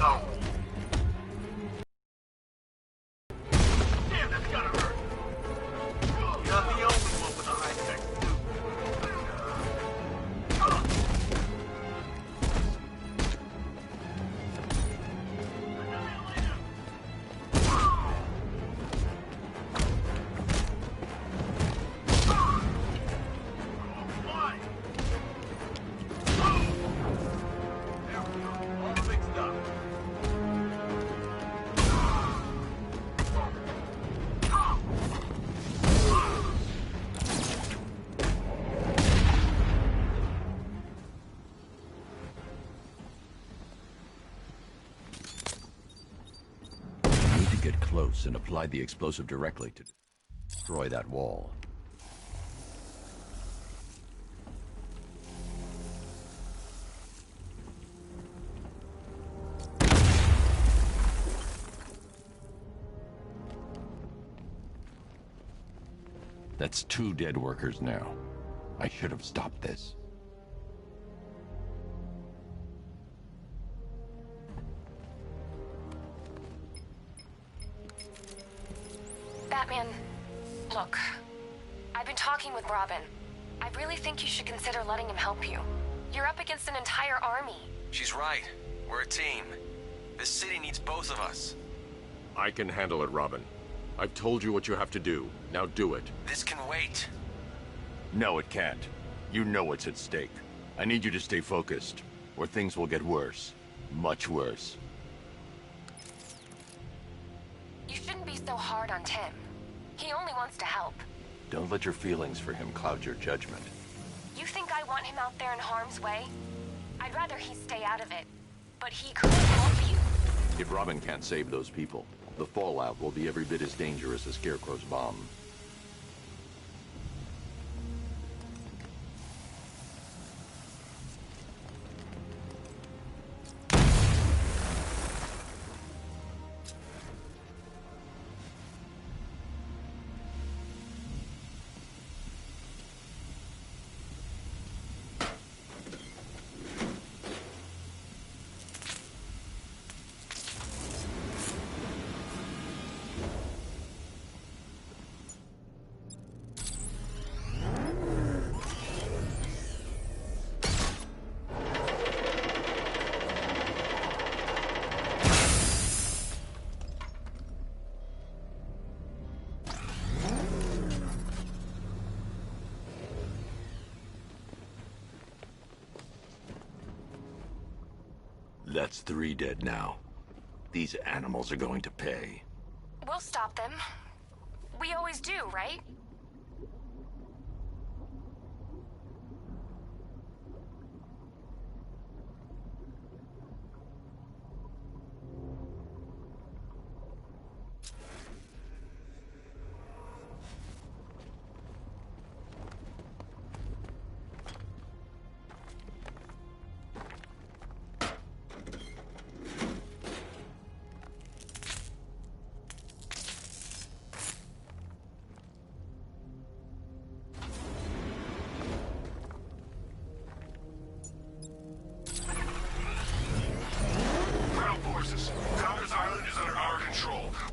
Oh. Damn, that's gotta hurt. You're not the only one with a high-tech suit. Get close and apply the explosive directly to destroy that wall. That's 2 dead workers now. I should have stopped this. Batman, look, I've been talking with Robin. I really think you should consider letting him help you. You're up against an entire army. She's right. We're a team. This city needs both of us. I can handle it, Robin. I've told you what you have to do. Now do it. This can wait. No, it can't. You know what's at stake. I need you to stay focused, or things will get worse. Much worse. You shouldn't be so hard on Tim. He only wants to help. Don't let your feelings for him cloud your judgment. You think I want him out there in harm's way? I'd rather he stay out of it. But he could help you. If Robin can't save those people, the fallout will be every bit as dangerous as Scarecrow's bomb. That's 3 dead now. These animals are going to pay. We'll stop them. We always do, right?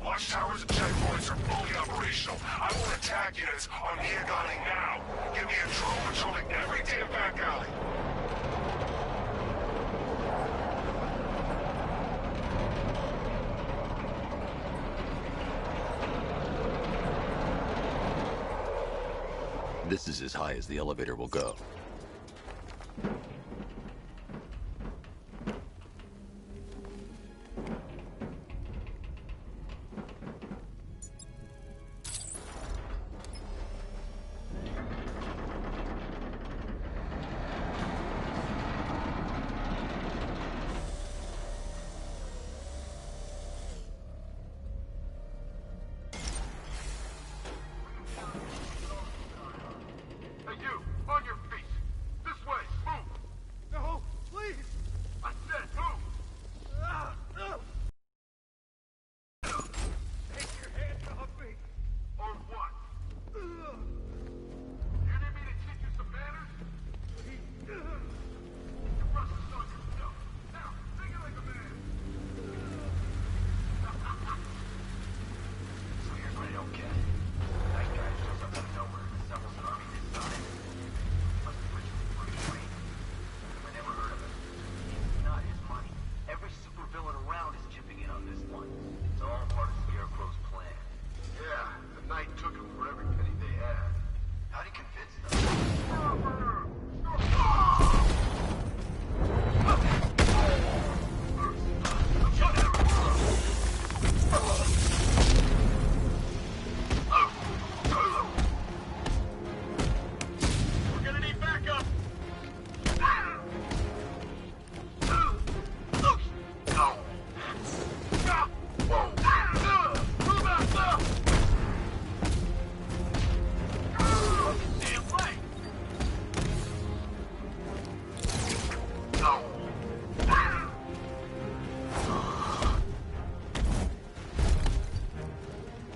Watchtowers and checkpoints are fully operational. I want attack units on Diagonal now. Give me a drone patrolling every damn back alley. This is as high as the elevator will go. Hey, you! On your feet!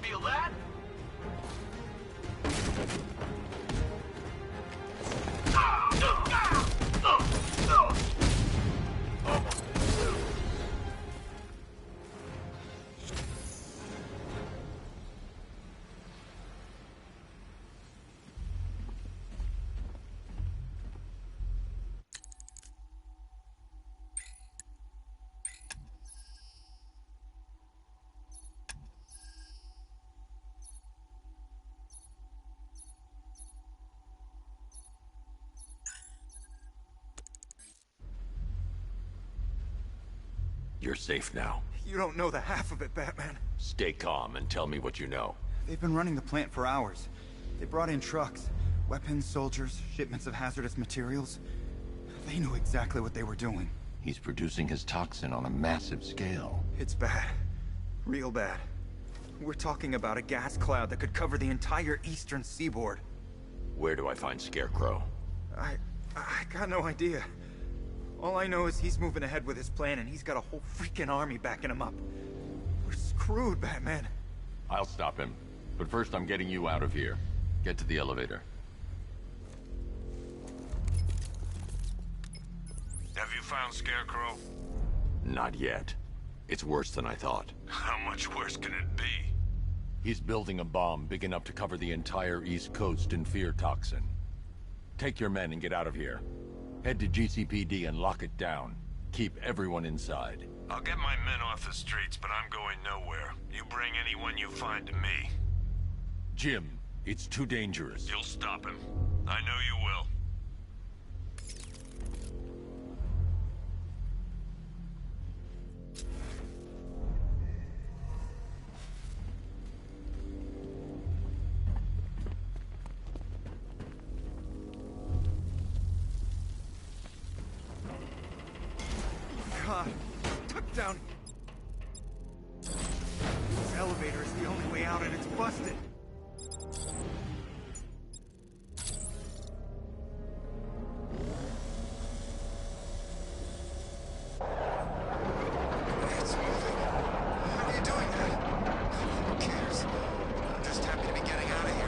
Feel that? You're safe now. You don't know the half of it, Batman. Stay calm and tell me what you know. They've been running the plant for hours. They brought in trucks, weapons, soldiers, shipments of hazardous materials. They knew exactly what they were doing. He's producing his toxin on a massive scale. It's bad. Real bad. We're talking about a gas cloud that could cover the entire eastern seaboard. Where do I find Scarecrow? I got no idea. All I know is he's moving ahead with his plan and he's got a whole freaking army backing him up. We're screwed, Batman. I'll stop him. But first I'm getting you out of here. Get to the elevator. Have you found Scarecrow? Not yet. It's worse than I thought. How much worse can it be? He's building a bomb big enough to cover the entire East Coast in fear toxin. Take your men and get out of here. Head to GCPD and lock it down. Keep everyone inside. I'll get my men off the streets, but I'm going nowhere. You bring anyone you find to me. Jim, it's too dangerous. You'll stop him. I know you will. God, tuck down. This elevator is the only way out and it's busted. It's moving. How are you doing that? Who cares? I'm just happy to be getting out of here.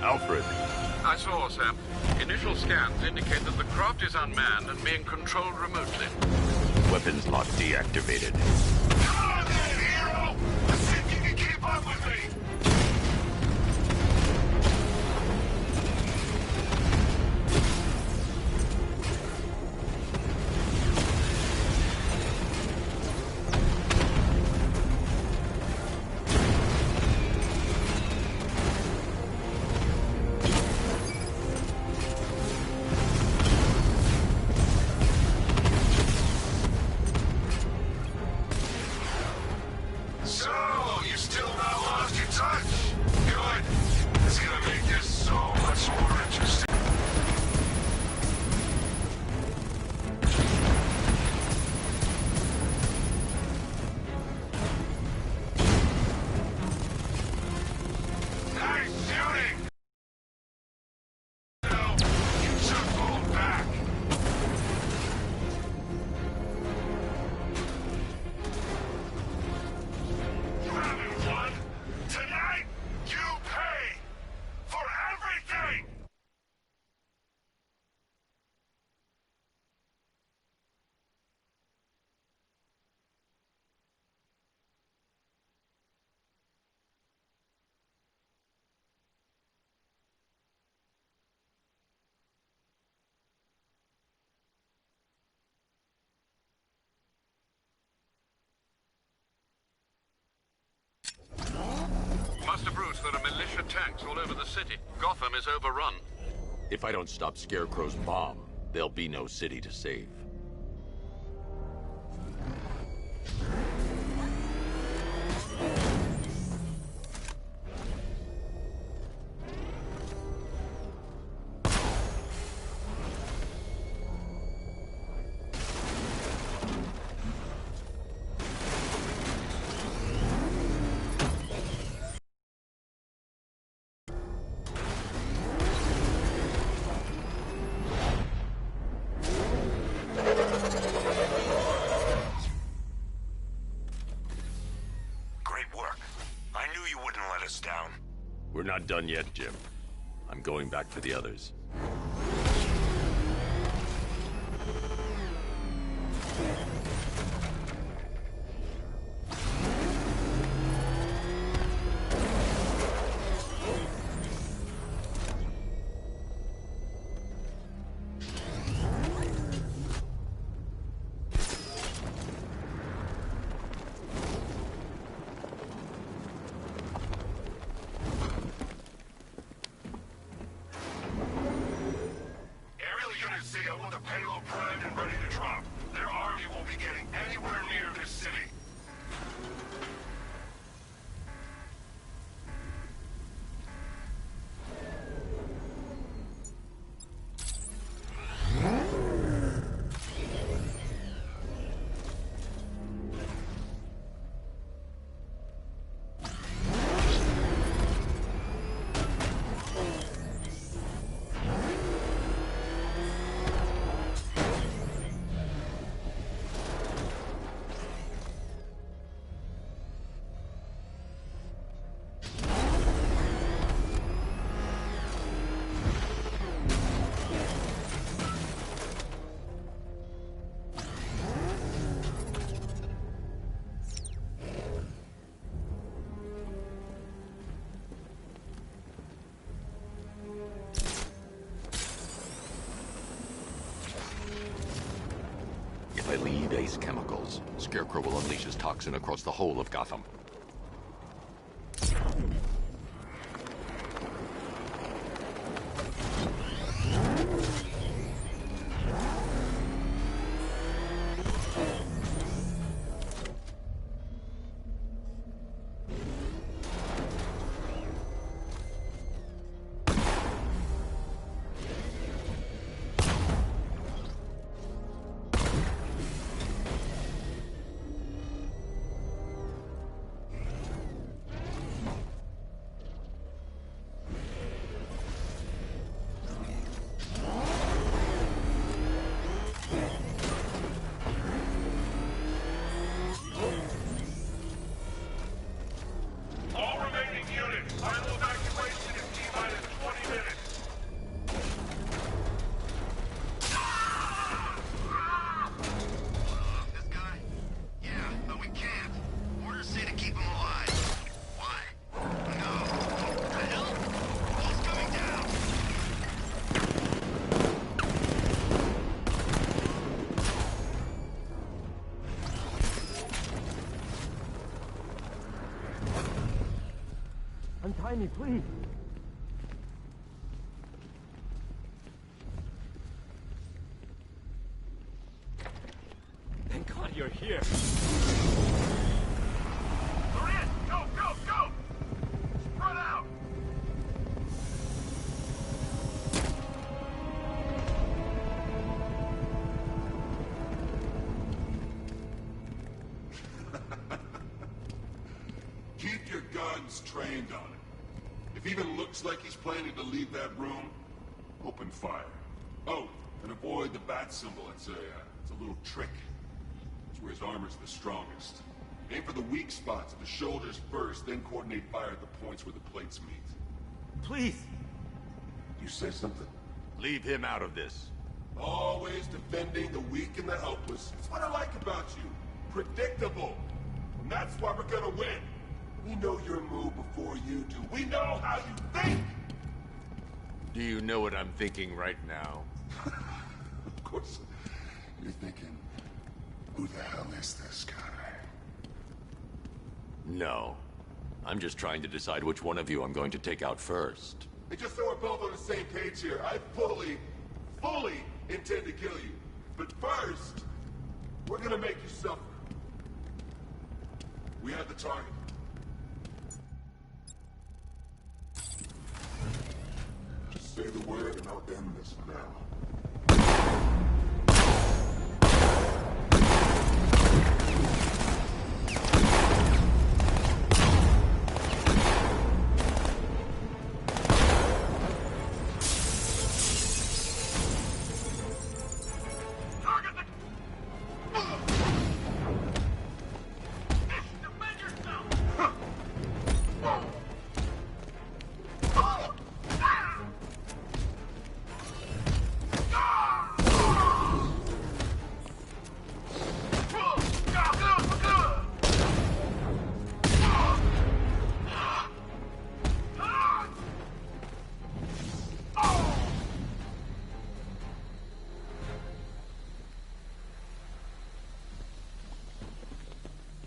Alfred. I saw, Sam. Initial scans indicate that the craft is unmanned and being controlled remotely. Weapons lock deactivated. Come on then, hero! Let's see if you can keep up with me! So, you still not lost your touch? Good. It's gonna make this so much more interesting. Nice shooting! No, you should fall back. You haven't won. Tonight, you pay for everything! Master Bruce, there are militia tanks all over the city. Gotham is overrun. If I don't stop Scarecrow's bomb, there'll be no city to save. Down. We're not done yet, Jim. I'm going back for the others. Payload primed and ready to drop. Their army won't be getting anywhere near this city. If I leave Ace Chemicals, Scarecrow will unleash his toxin across the whole of Gotham. Untie me, please. Thank God you're here. They're in! Go, go, go! Spread out! Keep your guns trained on him. If he even looks like he's planning to leave that room, open fire. Oh, and avoid the bat symbol. It's a little trick. It's where his armor's the strongest. Aim for the weak spots at the shoulders first, then coordinate fire at the points where the plates meet. Please. You say something? Leave him out of this. Always defending the weak and the helpless. That's what I like about you. Predictable. And that's why we're gonna win. We know your move before you do. We know how you think! Do you know what I'm thinking right now? Of course. You're thinking, who the hell is this guy? No. I'm just trying to decide which one of you I'm going to take out first. And just so we're both on the same page here, I fully intend to kill you. But first, we're gonna make you suffer. We have the target. Just say the word and I'll end this now.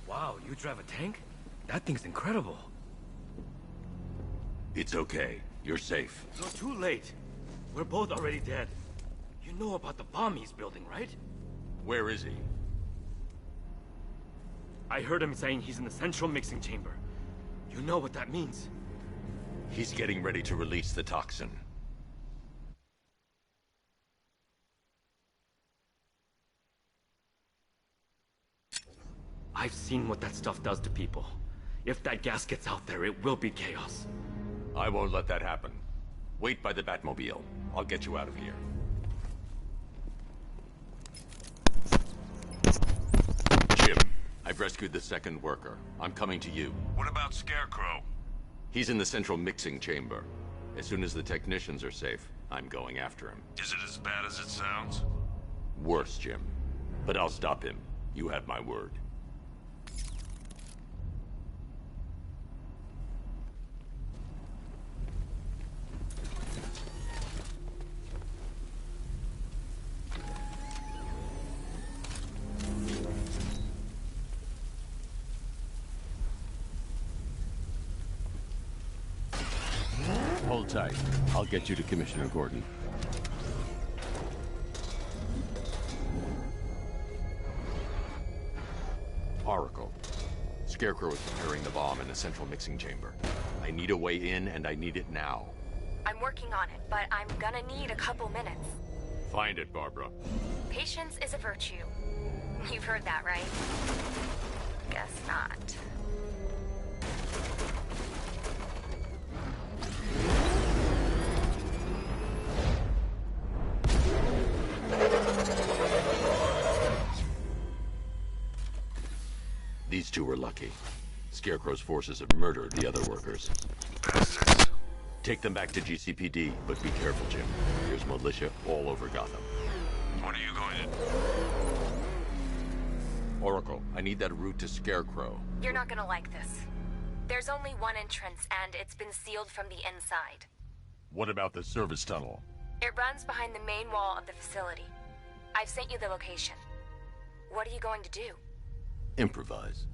Wow, you drive a tank? That thing's incredible. It's okay. You're safe. No, too late. We're both already dead. You know about the bomb he's building, right? Where is he? I heard him saying he's in the central mixing chamber. You know what that means. He's getting ready to release the toxin. I've seen what that stuff does to people. If that gas gets out there, it will be chaos. I won't let that happen. Wait by the Batmobile. I'll get you out of here. Jim, I've rescued the second worker. I'm coming to you. What about Scarecrow? He's in the central mixing chamber. As soon as the technicians are safe, I'm going after him. Is it as bad as it sounds? Worse, Jim. But I'll stop him. You have my word. Hold tight. I'll get you to Commissioner Gordon. Oracle. Scarecrow is preparing the bomb in the central mixing chamber. I need a way in, and I need it now. I'm working on it, but I'm gonna need a couple minutes. Find it, Barbara. Patience is a virtue. You've heard that, right? Guess not. These two were lucky. Scarecrow's forces have murdered the other workers. Bastards. Take them back to GCPD, but be careful, Jim. There's militia all over Gotham. What are you going to do? Oracle, I need that route to Scarecrow. You're not gonna like this. There's only one entrance, and it's been sealed from the inside. What about the service tunnel? It runs behind the main wall of the facility. I've sent you the location. What are you going to do? Improvise.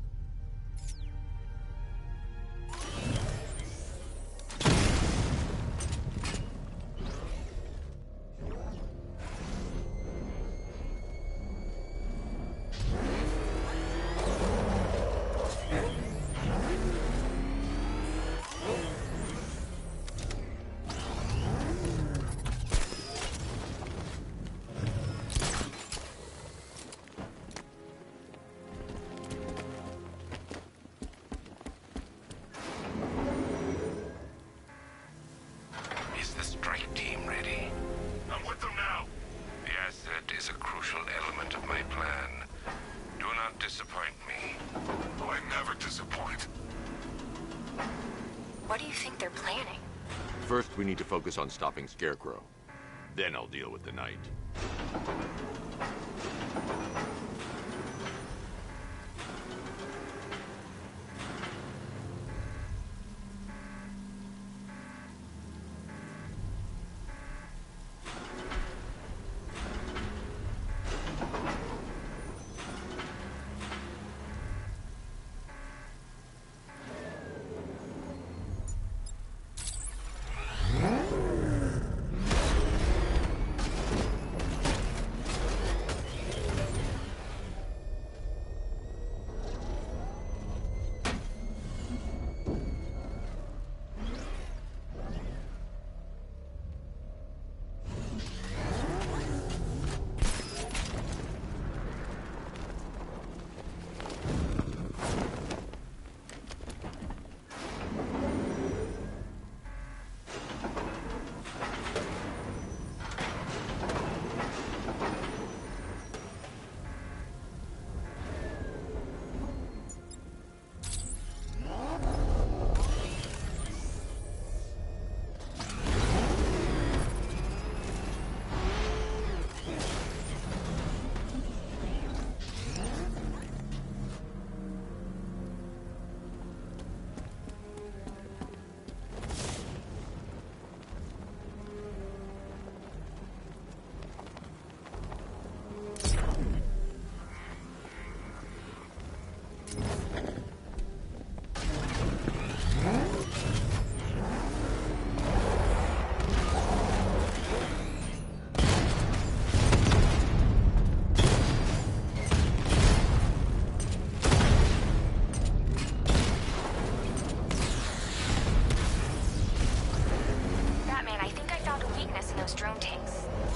Is the strike team ready? I'm with them now. The asset is a crucial element of my plan. Do not disappoint me. Oh, I never disappoint. What do you think they're planning? First, we need to focus on stopping Scarecrow. Then I'll deal with the Knight.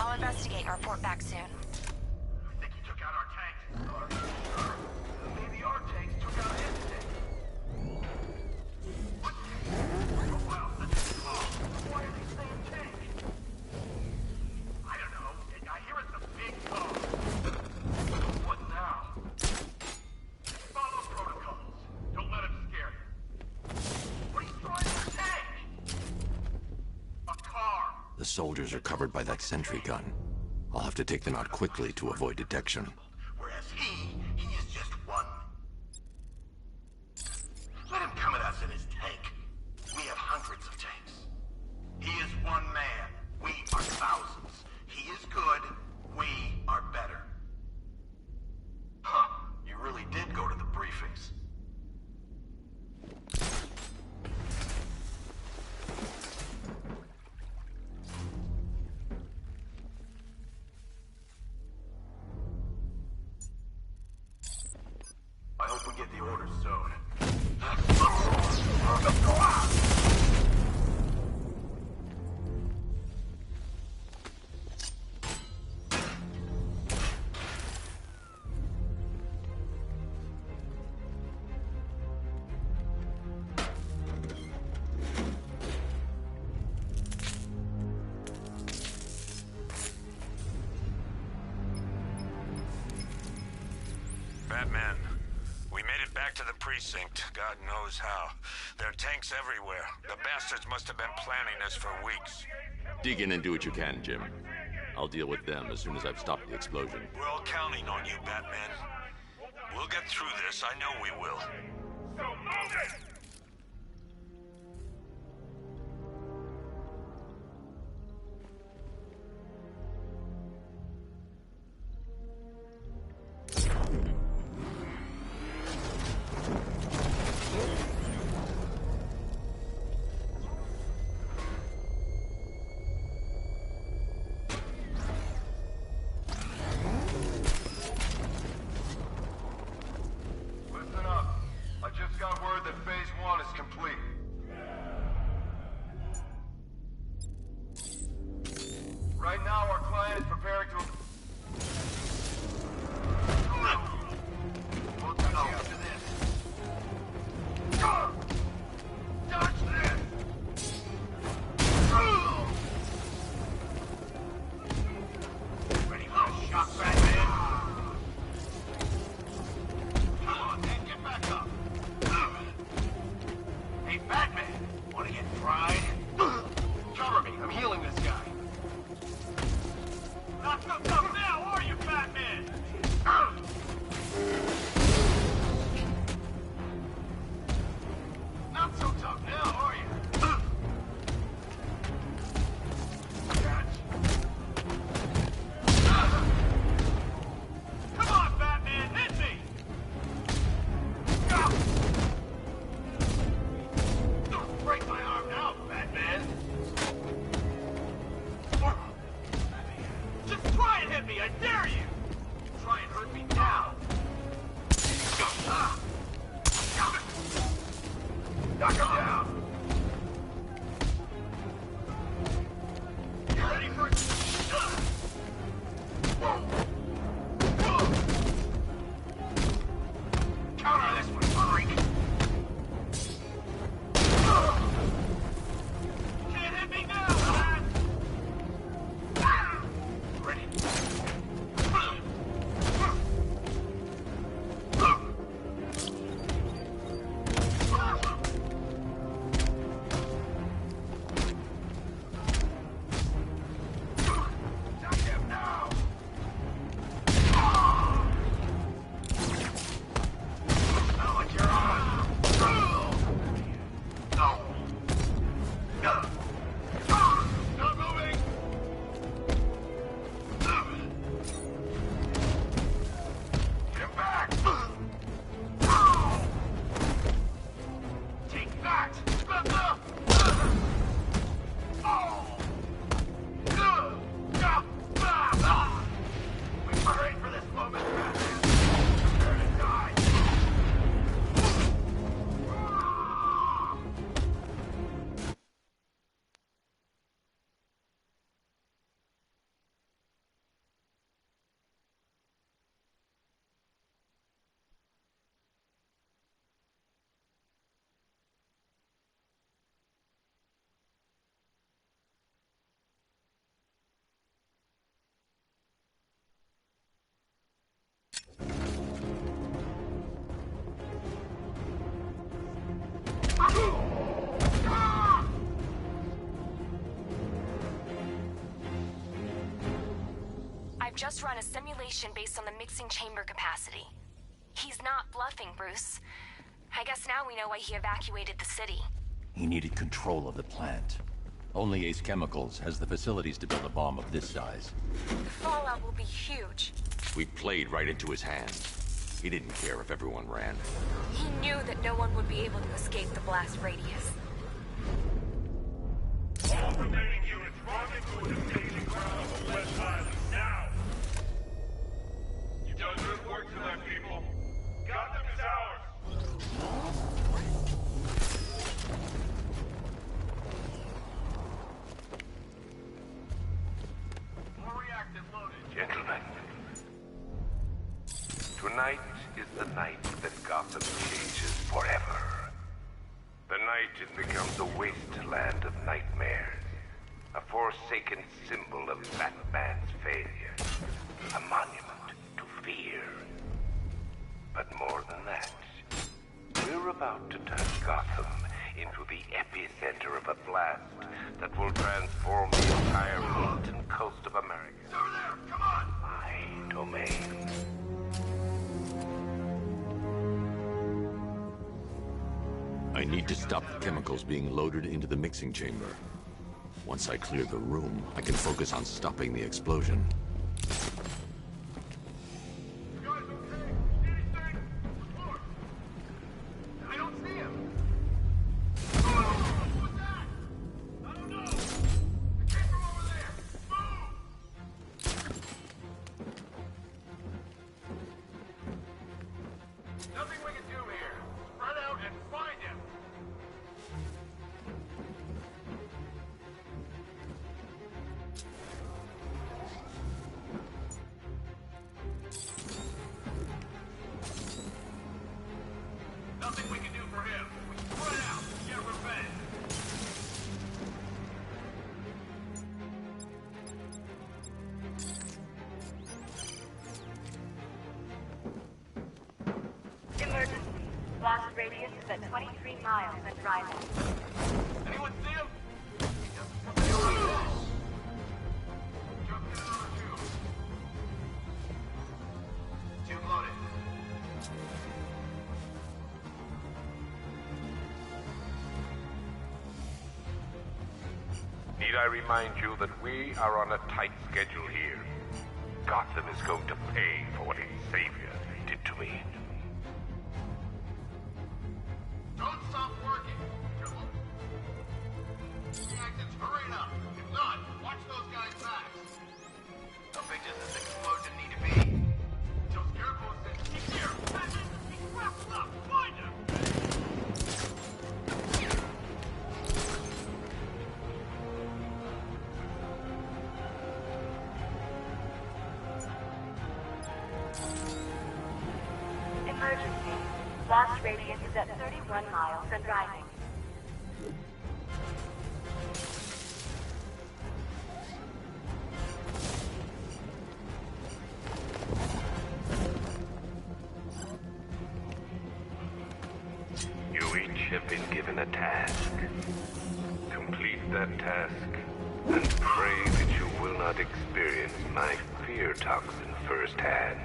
I'll investigate and report back soon. I think he took out our tanks. Or maybe our tanks took out his tanks. What? Oh, wow, that's a call. Why are they saying tank? I don't know. I hear it's a big car. What now? Follow protocols. Don't let him scare you. What are you throwing in the tank? A car. The soldiers are covered by that sentry gun. I'll have to take them out quickly to avoid detection. Whereas he is just one. Let him come at us in his tank. We have hundreds of tanks. He is one man. We are thousands. He is good. We are better. Huh. You really did go to the briefings. I hope we get the orders soon. Batman, we made it back to the precinct. God knows how. There are tanks everywhere. The bastards must have been planning this for weeks. Dig in and do what you can, Jim. I'll deal with them as soon as I've stopped the explosion. We're all counting on you, Batman. We'll get through this. I know we will. So move it! Listen up. I just got word that Phase 1 is complete. Right now, our client is preparing to... We'll touch you after this. Dodge this! Ready for a shot, Batman? Come on, man, get back up. Hey, Batman, wanna get fried? Cover me, I'm healing this guy. Not so tough now, are you, Batman? Not so tough now, are you? Catch. Come on, Batman, hit me! Don't break my arm now, Batman! Just try and hit me, I dare you! Try and hurt me now! Knock him down! You ready for it? Counter this one, freak! You can't hit me now, man! Ready? I've just run a simulation based on the mixing chamber capacity. He's not bluffing, Bruce. I guess now we know why he evacuated the city. He needed control of the plant. Only Ace Chemicals has the facilities to build a bomb of this size. The fallout will be huge. We played right into his hands. He didn't care if everyone ran. He knew that no one would be able to escape the blast radius. All remaining units rendezvous at the staging ground on the West Island, now! You've done good work tonight, people. Gotham is ours! More reactive loaded. Gentlemen, tonight is the night that Gotham changes forever. The night it becomes a wasteland of nightmares, a forsaken symbol of Batman's failure, a monument to fear. But more than that, we're about to turn Gotham into the epicenter of a blast that will transform the entire eastern coast of America. Over there! Come on! My domain. I need to stop the chemicals being loaded into the mixing chamber. Once I clear the room, I can focus on stopping the explosion. You guys okay? Anything? Report! I don't see him! Oh, what was that? I don't know! It came from over there! Move! Nothing we can do here. Run out and find him! Nothing we can do for him. Run out and get revenge. Emergency. Blast radius is at 23 miles and rising. Anyone see him? Jump in another tube. Tube loaded. Need I remind you that we are on a tight schedule here? Gotham is going to pay for what its savior did to me. Don't stop working. Reactants, hurry it up. If not, watch those guys' backs. How big does this explosion need to be? Until Scarecrow says, he's here! He's wrapped up! Find him! Emergency. Blast radius is at 31 miles and rising. You each have been given a task. Complete that task, and pray that you will not experience my fear toxin firsthand.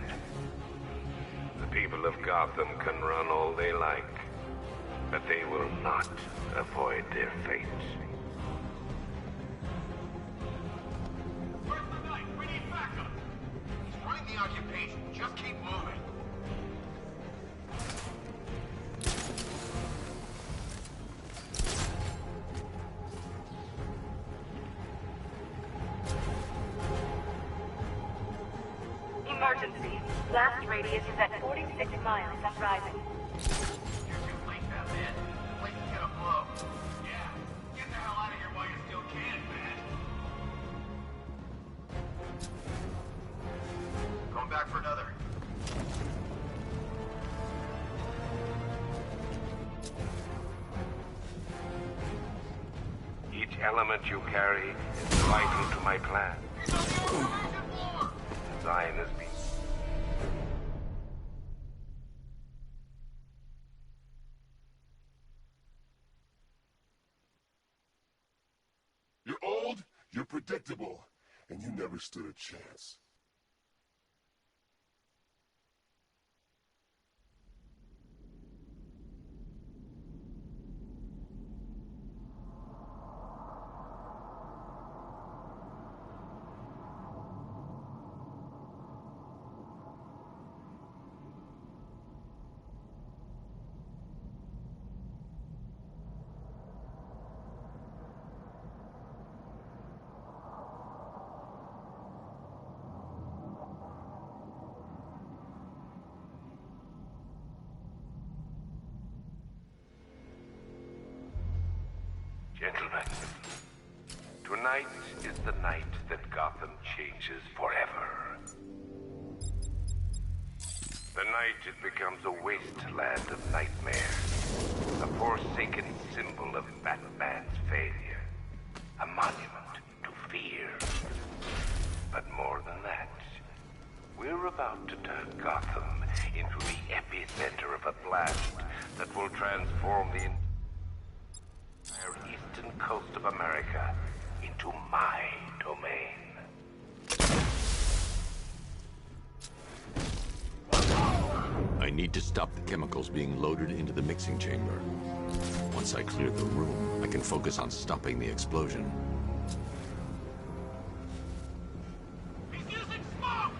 The people of Gotham can run all they like, but they will not avoid their fate. Where's the knife? We need backup! He's running the occupation. Just keep moving. Emergency. Blast radius is at 46 miles and rising. You're too late, Batman. The place is gonna blow. Yeah, get the hell out of here while you still can, man. Going back for another. Each element you carry is vital to my plan. He's on the overreacted floor! Design has been... You're old, you're predictable, and you never stood a chance. Gentlemen, tonight is the night that Gotham changes forever. The night it becomes a wasteland of nightmares, a forsaken symbol of Batman's failure, a monument to fear. But more than that, we're about to turn Gotham into the epicenter of a blast that will transform the entire eastern coast of America into my domain. I need to stop the chemicals being loaded into the mixing chamber. Once I clear the room, I can focus on stopping the explosion. He's using smoke!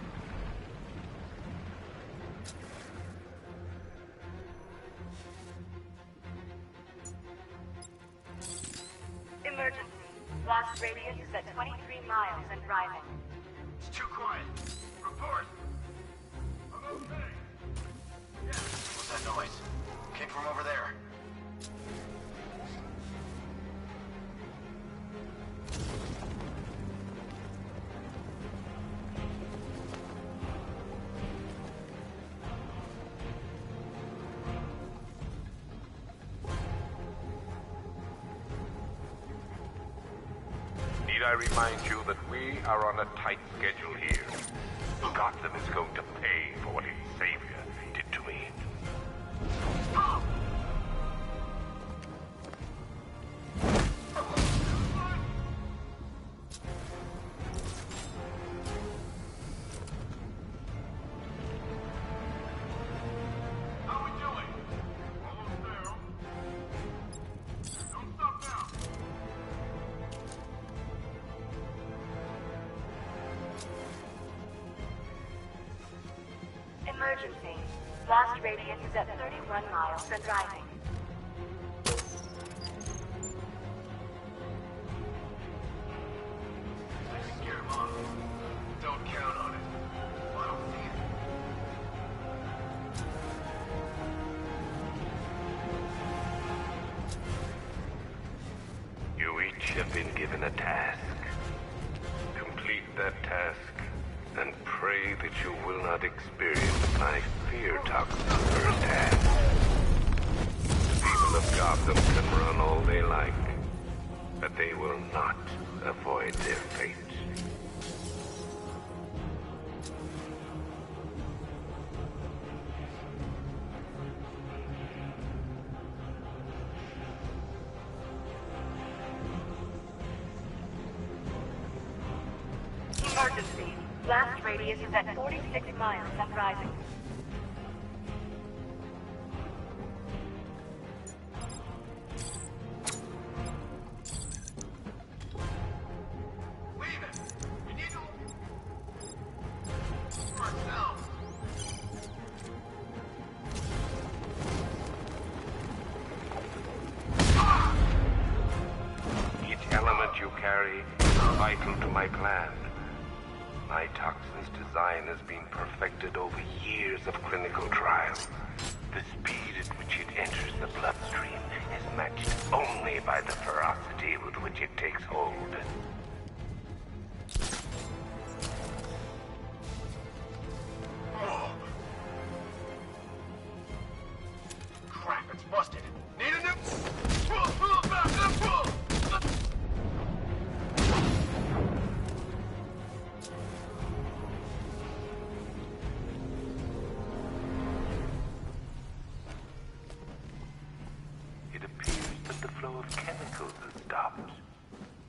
Emergency. Blast radius is at 23 miles and rising. It's too quiet. Report. I'm okay. Yeah. What's that noise? Came from over there. Need I remind you that we are on a tight schedule here? Gotham is going to pay for what its savior did to me. How we doing? Almost there. Don't stop now. Emergency. Blast radius is at 31 miles and rising. I can scare him off. Don't count on it. I don't see it. You each have been given a task. Complete that task, and pray that you will not experience my fear toxin firsthand. The people of Gotham can run all they like, but they will not avoid their fate. Emergency. Blast radius is at 46 miles and rising. Leave it. We need to... For ourselves. Each element you carry is vital to my plan. My toxin's design has been perfected over years of clinical trial. The speed at which it enters the bloodstream is matched only by the ferocity with which it takes hold. Crap, it's busted. Need a new... It appears that the flow of chemicals has stopped,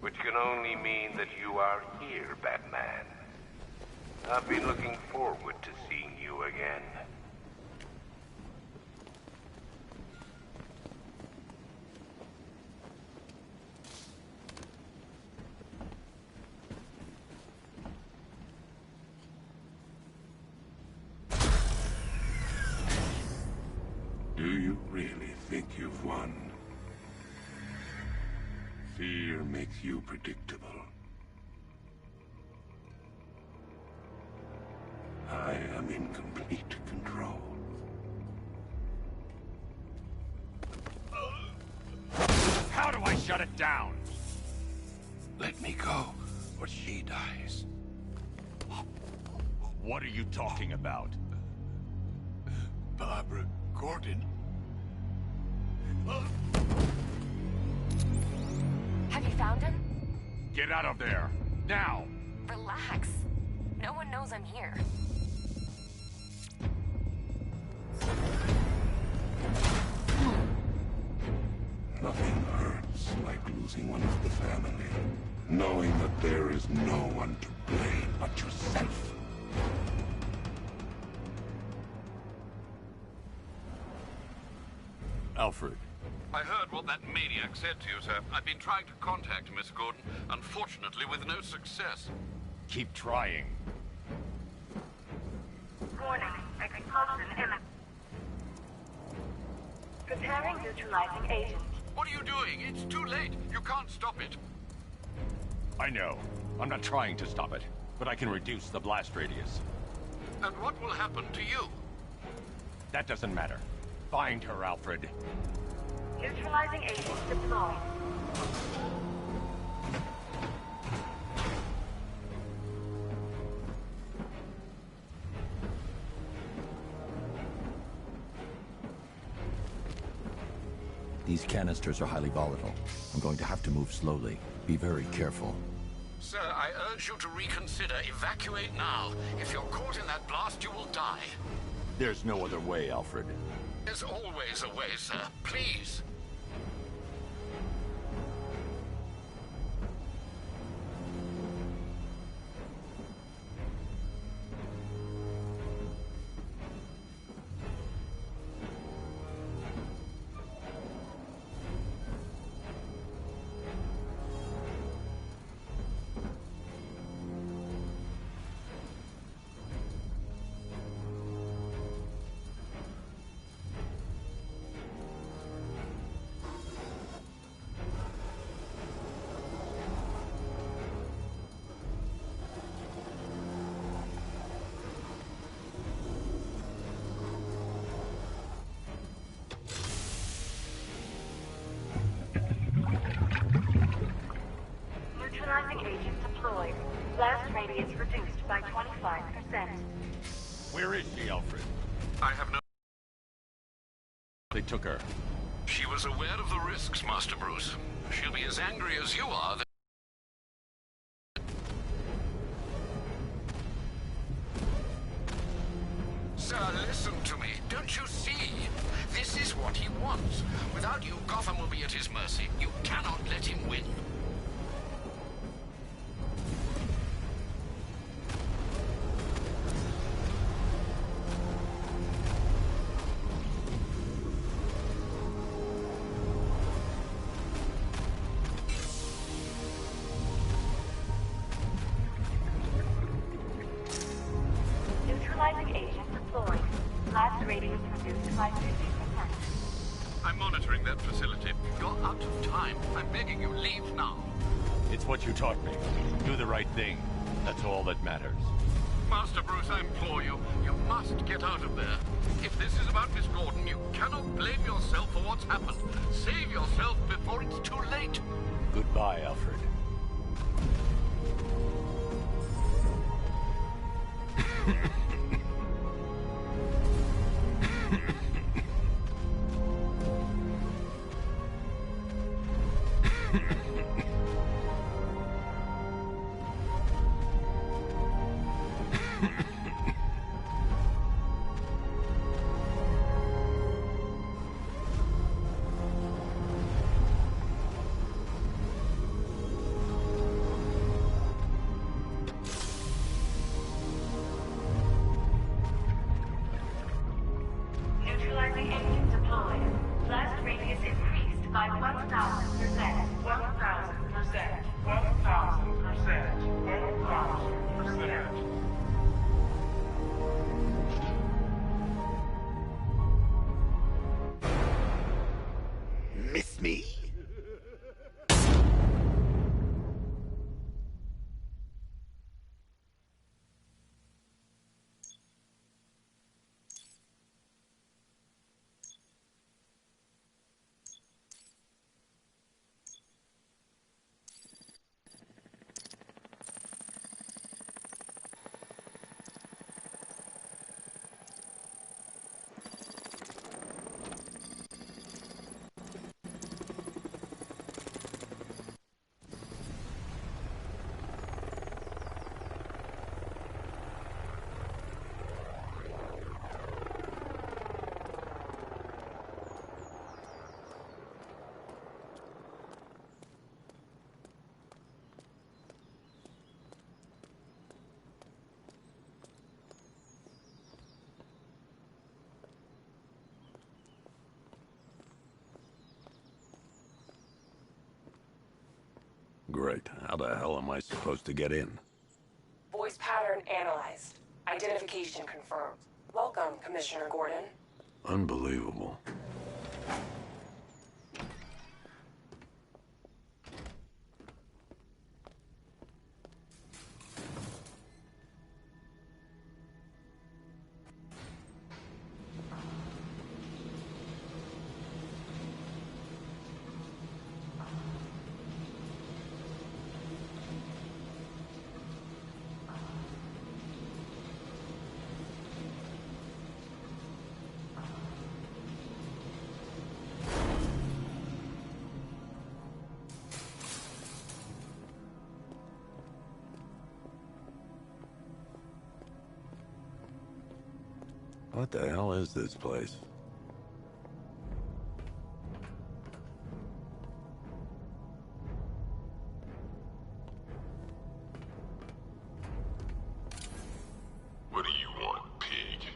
which can only mean that you are here, Batman. I've been looking forward to seeing you again. Do you really think you've won? Fear makes you predictable. I am in complete control. How do I shut Shut it down! Let me go, or she dies. What are you talking about? Barbara Gordon. Have you found him? Get out of there! Now! Relax. No one knows I'm here. Nothing hurts like losing one of the family. Knowing that there is no one to blame but yourself. Alfred. I heard what that maniac said to you, sir. I've been trying to contact Miss Gordon, unfortunately with no success. Keep trying. Warning, expulsion imminent. Preparing neutralizing agent. What are you doing? It's too late. You can't stop it. I know. I'm not trying to stop it, but I can reduce the blast radius. And what will happen to you? That doesn't matter. Find her, Alfred. Neutralizing agent deployed. These canisters are highly volatile. I'm going to have to move slowly. Be very careful. Sir, I urge you to reconsider. Evacuate now. If you're caught in that blast, you will die. There's no other way, Alfred. There's always a way, sir. Please. Neutralizing agent deployed. Blast radius reduced by 25%. Where is she, Alfred? I have no... They took her. She was aware of the risks, Master Bruce. She'll be as angry as you are that... Sir, listen to me. Don't you see? This is what he wants. Without you, Gotham will be at his mercy. You cannot let him win. Neutralizing agent deployed. Blast radius reduced by 50%. I'm monitoring that facility. You're out of time. I'm begging you, leave now. It's what you taught me. Do the right thing. That's all that matters. Master Bruce, I implore you, you must get out of there. If this is about Miss Gordon, you cannot blame yourself for what's happened. Save yourself before it's too late. Goodbye, Alfred. Neutralizing agent deployed. Blast radius increased by 1,000%. 1,000%. 1,000%. 1,000%. Great. How the hell am I supposed to get in? Voice pattern analyzed. Identification confirmed. Welcome, Commissioner Gordon. Unbelievable. What the hell is this place? What do you want, pig?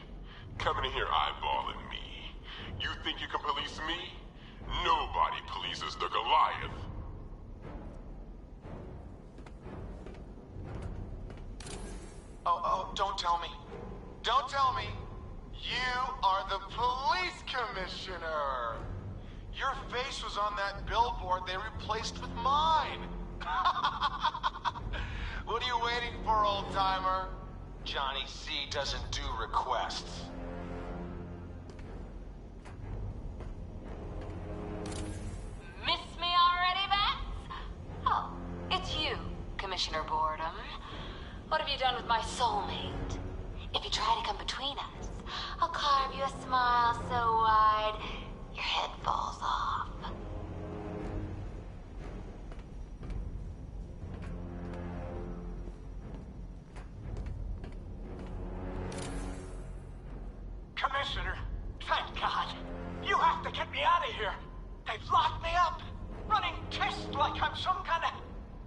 Coming in here eyeballing me. You think you can police me? Nobody polices the Goliath. Oh, don't tell me. Don't tell me. You are the police commissioner. Your face was on that billboard they replaced with mine. What are you waiting for, old-timer? Johnny C doesn't do requests. Miss me already, Bats? Oh, it's you, Commissioner Boredom. What have you done with my soulmate? If you try to come between us, I'll carve you a smile so wide, your head falls off. Commissioner, thank God. You have to get me out of here. They've locked me up, running tests like I'm some kind of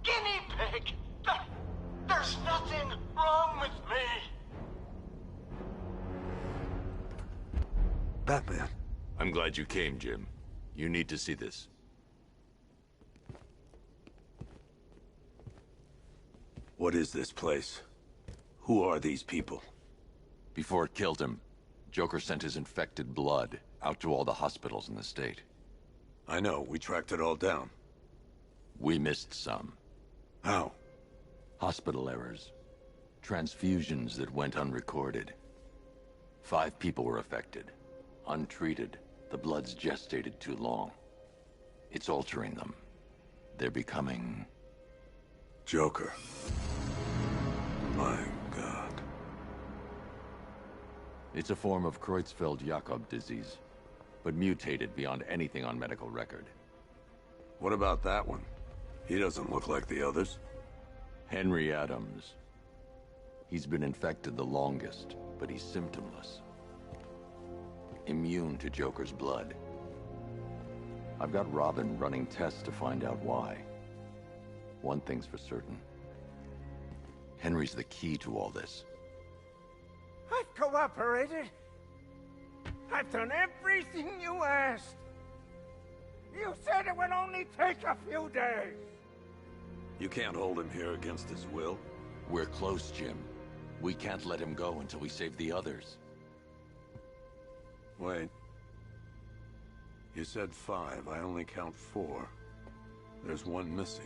guinea pig. There's nothing wrong with me. Batman. I'm glad you came, Jim. You need to see this. What is this place? Who are these people? Before it killed him, Joker sent his infected blood out to all the hospitals in the state. I know, we tracked it all down. We missed some. How? Hospital errors. Transfusions that went unrecorded. 5 people were affected. Untreated, the blood's gestated too long. It's altering them. They're becoming... Joker. My God. It's a form of Creutzfeldt-Jakob disease, but mutated beyond anything on medical record. What about that one? He doesn't look like the others. Henry Adams. He's been infected the longest, but he's symptomless. Immune to Joker's blood. I've got Robin running tests to find out why. One thing's for certain. Henry's the key to all this. I've cooperated. I've done everything you asked. You said it would only take a few days. You can't hold him here against his will. We're close, Jim. We can't let him go until we save the others. Wait. You said 5. I only count 4. There's one missing.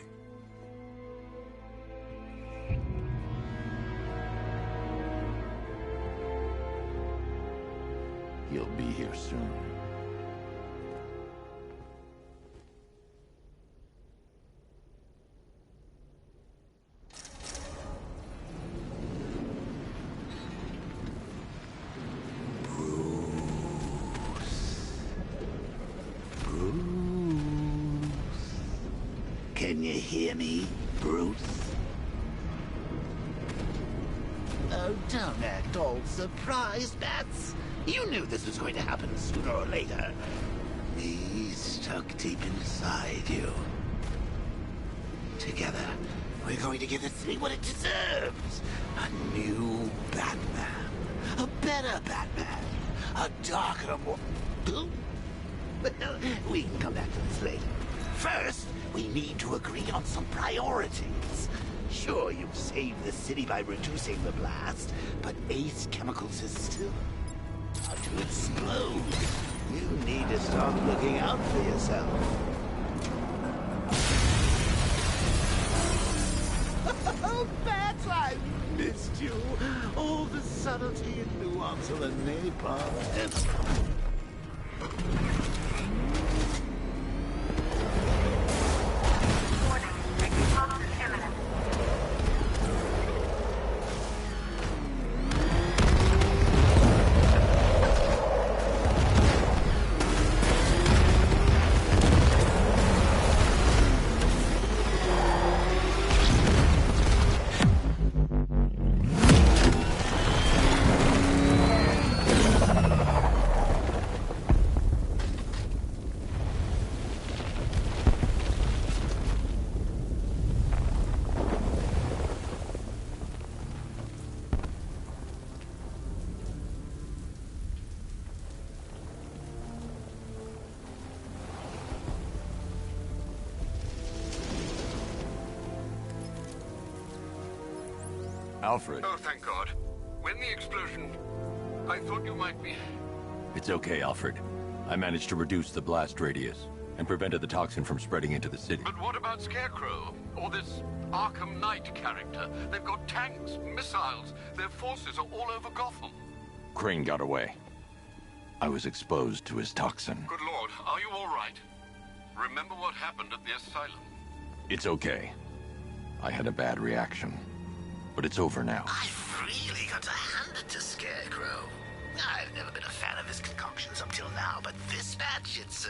He'll be here soon. Can you hear me, Bruce? Oh, don't act all surprised, Bats. You knew this was going to happen sooner or later. Me stuck deep inside you. Together, we're going to give the city what it deserves. A new Batman. A better Batman. A darker, more... Well, we can come back to this later. First, We need to agree on some priorities. Sure, you've saved the city by reducing the blast, but Ace Chemicals is still about to explode. You need to start looking out for yourself. Oh, Bats, I missed you. All the subtlety and nuance of a napalm. Alfred. Oh, thank God. When the explosion... I thought you might be... It's okay, Alfred. I managed to reduce the blast radius and prevented the toxin from spreading into the city. But what about Scarecrow? Or this Arkham Knight character? They've got tanks, missiles. Their forces are all over Gotham. Crane got away. I was exposed to his toxin. Good Lord, are you all right? Remember what happened at the asylum? It's okay. I had a bad reaction. But it's over now. I've really got to hand it to Scarecrow. I've never been a fan of his concoctions up till now, but this batch, it's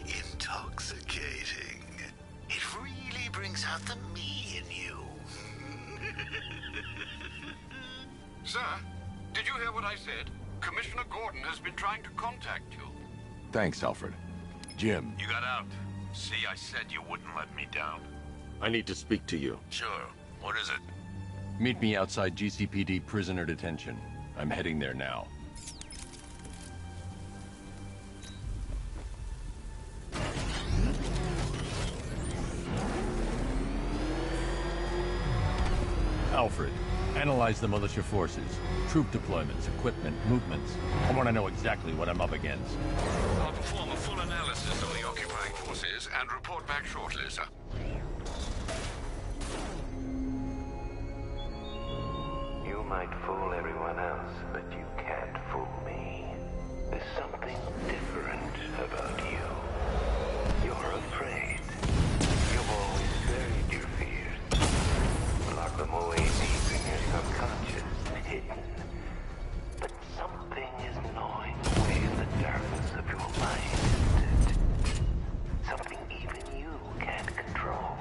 intoxicating. It really brings out the me in you. Sir, did you hear what I said? Commissioner Gordon has been trying to contact you. Thanks, Alfred. Jim. You got out. See, I said you wouldn't let me down. I need to speak to you. Sure. What is it? Meet me outside GCPD prisoner detention. I'm heading there now. Alfred, analyze the militia forces, troop deployments, equipment, movements. I want to know exactly what I'm up against. I'll perform a full analysis of the occupying forces and report back shortly, sir. You might fool everyone else, but you can't fool me. There's something different about you. You're afraid. You've always buried your fears. Lock them away deep in your subconscious, hidden. But something is gnawing away in the darkness of your mind. Something even you can't control.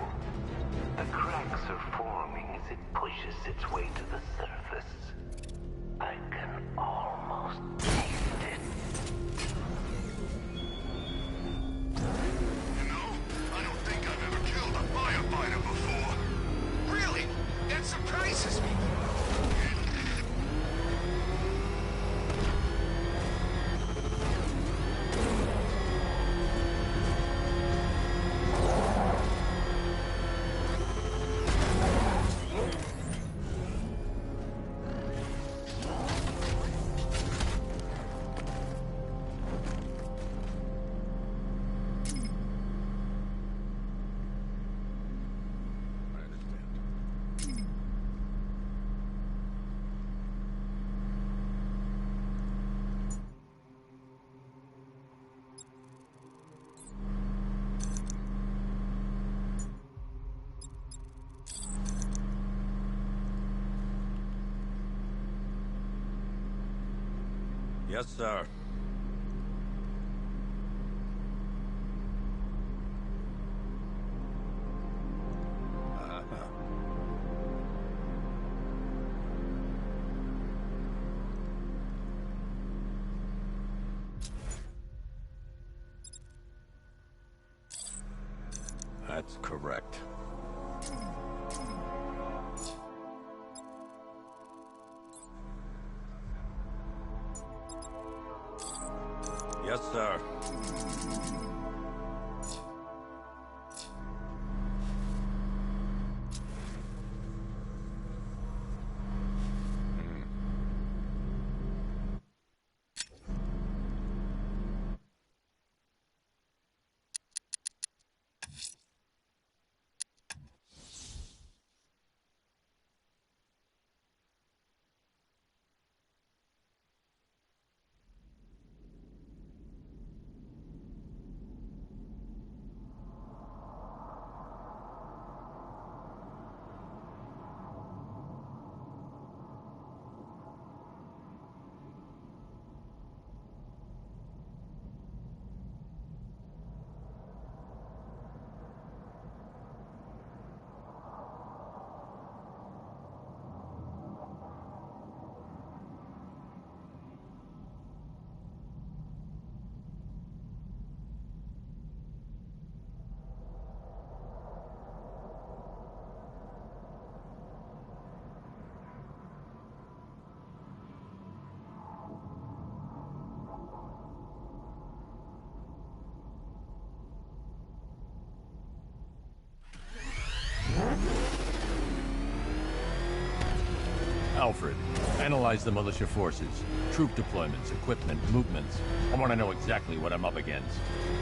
The cracks are forming as it pushes its way to the surface. I can almost taste it. You know, I don't think I've ever killed a firefighter before. Really? That surprises me. Yes, sir. That's correct. Yes, sir. Alfred, analyze the militia forces, troop deployments, equipment, movements. I want to know exactly what I'm up against.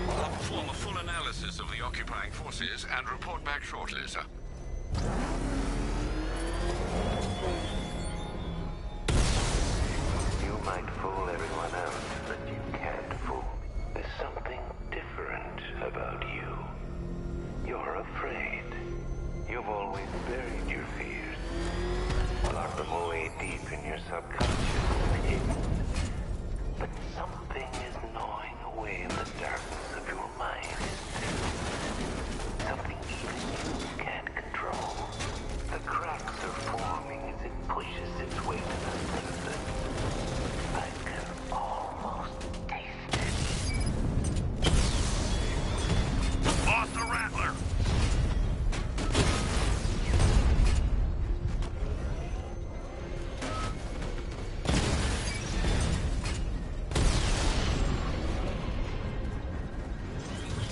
I'll perform a full analysis of the occupying forces and report back shortly, sir. You might fool everyone else, but you can't fool. There's something different about you. You're afraid. You've always buried your fears. Locked them away deep in your subconscious and hidden. But something is gnawing away in the darkness of your mind. Something even you can't control. The cracks are forming as it pushes its way to the surface. I can almost taste it. Boss the Rattler!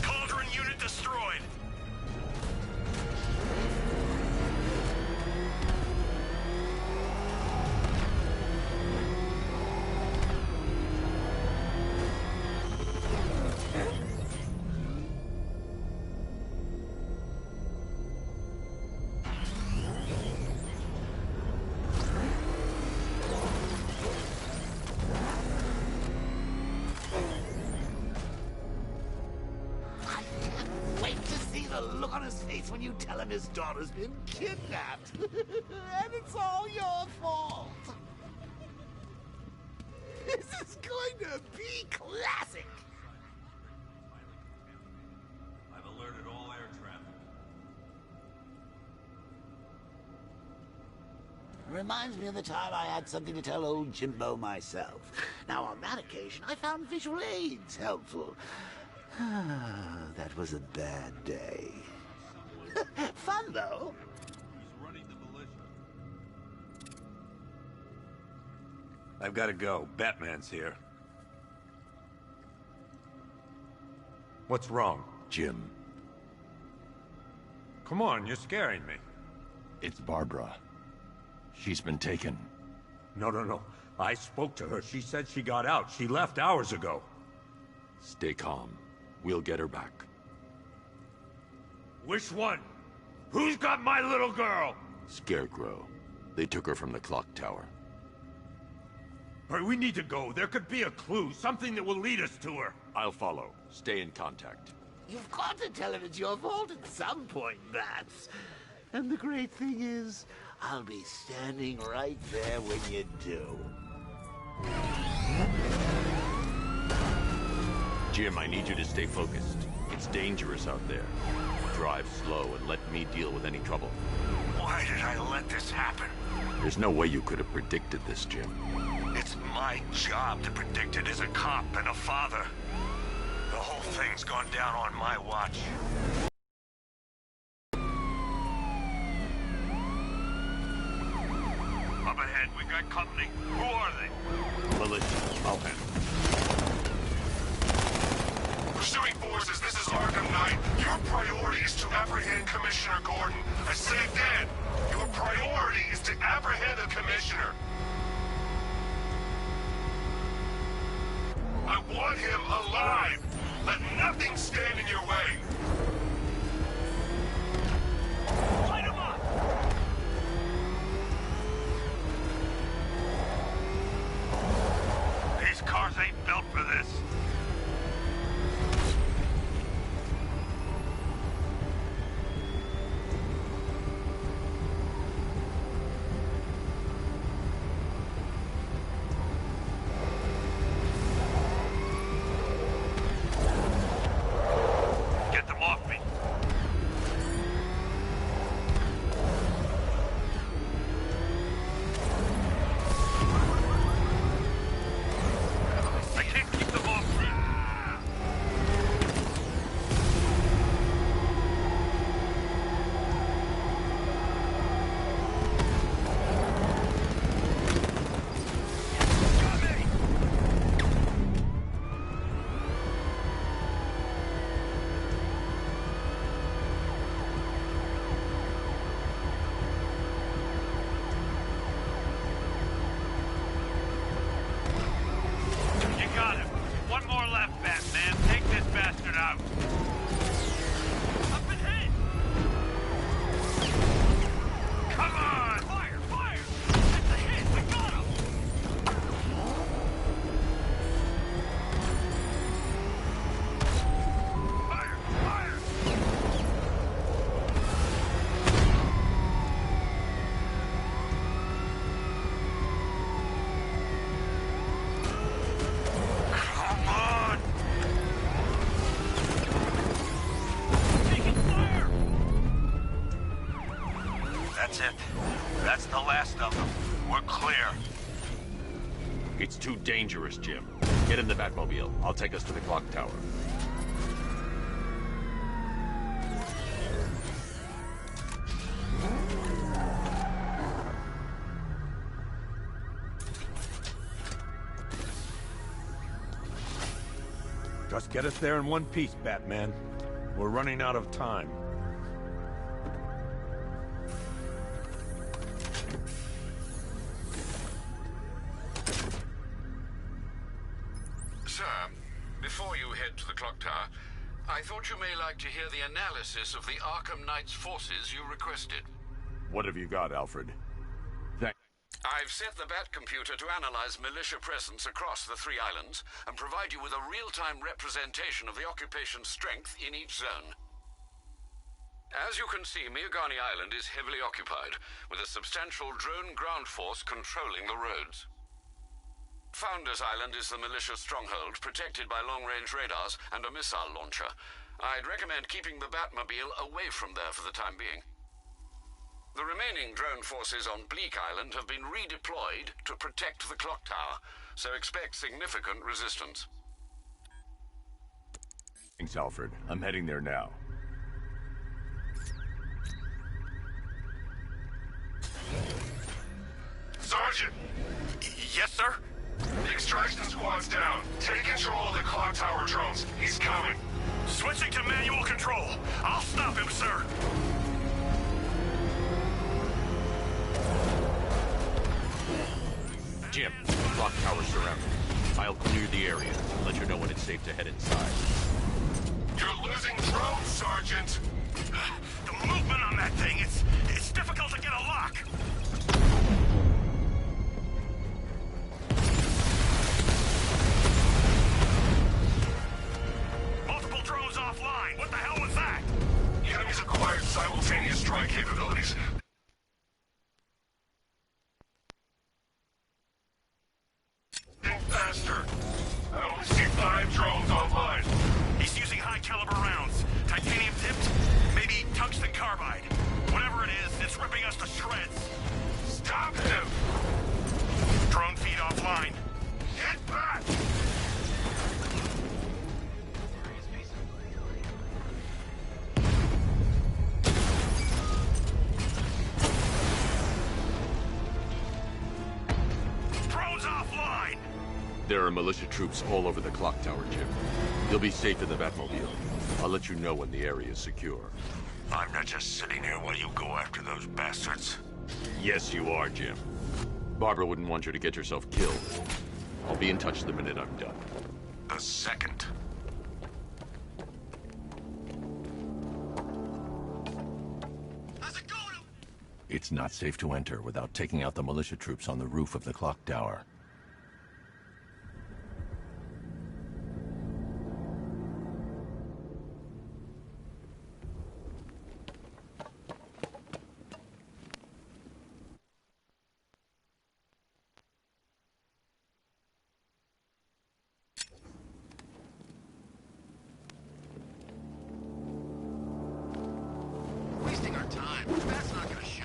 Cauldron unit destroyed! Wait to see the look on his face when you tell him his daughter's been kidnapped. And it's all your fault. This is going to be classic. I've alerted all air traffic. Reminds me of the time I had something to tell old Jimbo myself. Now, on that occasion, I found visual aids helpful. That was a bad day. Fun, though. He's running the militia. I've got to go. Batman's here. What's wrong? Jim, Come on, you're scaring me. it's Barbara. She's been taken. No. I spoke to her. She said she got out. She left hours ago. Stay calm. We'll get her back. Which one? Who's got my little girl? Scarecrow. They took her from the clock tower. All right, we need to go. There could be a clue, something that will lead us to her. I'll follow. Stay in contact. You've got to tell him it's your fault at some point, Bats. And the great thing is, I'll be standing right there when you do. Jim, I need you to stay focused. It's dangerous out there. Drive slow and let me deal with any trouble. Why did I let this happen? There's no way you could have predicted this, Jim. It's my job to predict it as a cop and a father. The whole thing's gone down on my watch. Up ahead, we got company. Who are they? Militia, I'll handle. Pursuing forces, this is Arkham Knight. Your priority is to apprehend Commissioner Gordon. I say again, your priority is to apprehend the Commissioner. I want him alive. Let nothing stand in your way. Light him up! These cars ain't built for this. Get them off me. I can't keep them off me. It's too dangerous, Jim. Get in the Batmobile. I'll take us to the clock tower. Just get us there in one piece, Batman. We're running out of time. Sir, before you head to the clock tower, I thought you may like to hear the analysis of the Arkham Knight's forces you requested. What have you got, Alfred? I've set the Bat computer to analyze militia presence across the 3 islands and provide you with a real-time representation of the occupation's strength in each zone. As you can see, Miagani Island is heavily occupied, with a substantial drone ground force controlling the roads. Founders Island is the militia stronghold, protected by long-range radars and a missile launcher. I'd recommend keeping the Batmobile away from there for the time being. The remaining drone forces on Bleak Island have been redeployed to protect the clock tower, so expect significant resistance. Thanks, Alfred. I'm heading there now. Sergeant! Yes, sir? The extraction squad's down. Take control of the clock tower drones. He's coming. Switching to manual control. I'll stop him, sir. Jim, the clock tower's surrounded. I'll clear the area. Let you know when it's safe to head inside. You're losing drones, Sergeant! The movement on that thing, it's difficult to get a lock. Multiple drones offline. What the hell was that? The enemy's acquired simultaneous strike capabilities. Think faster. I only see 5 drones online. He's using high-caliber rounds. Titanium tipped, maybe tungsten carbide. Whatever it is, it's ripping us to shreds. Stop him! Drone feed offline. Get back! Drones offline! There are militia troops all over the clock tower, Jim. You'll be safe in the Batmobile. I'll let you know when the area is secure. I'm not just sitting here while you go after those bastards. Yes, you are, Jim. Barbara wouldn't want you to get yourself killed. I'll be in touch the minute I'm done. The second. It's not safe to enter without taking out the militia troops on the roof of the clock tower. Wasting our time. That's not gonna show.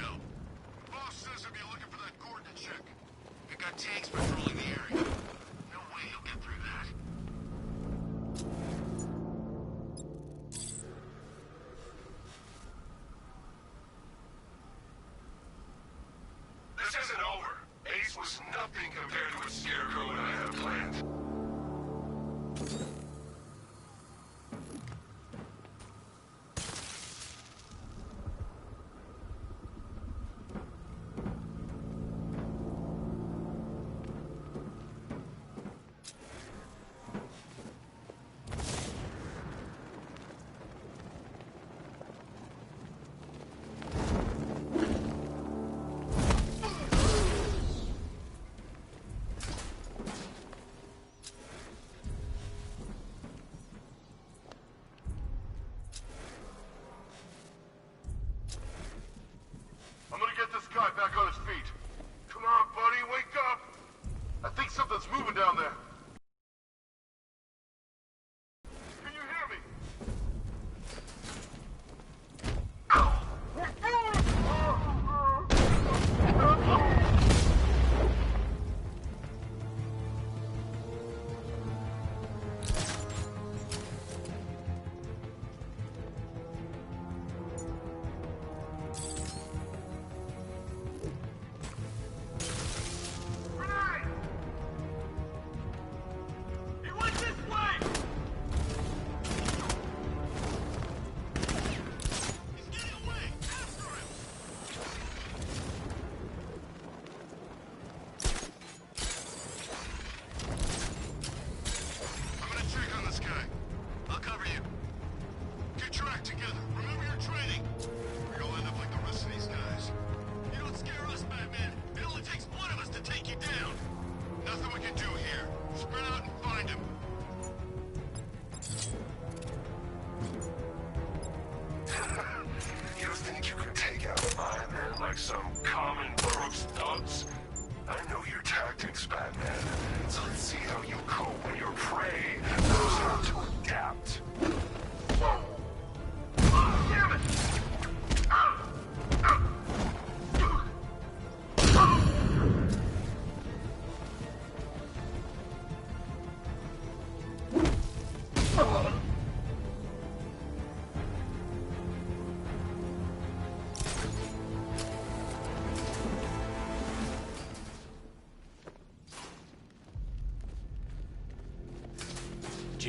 Boss says he'll be looking for that Gordon chick. We've got tanks patrolling the area. No way he'll get through that. This isn't over. Ace was nothing compared to what Scarecrow and I had planned.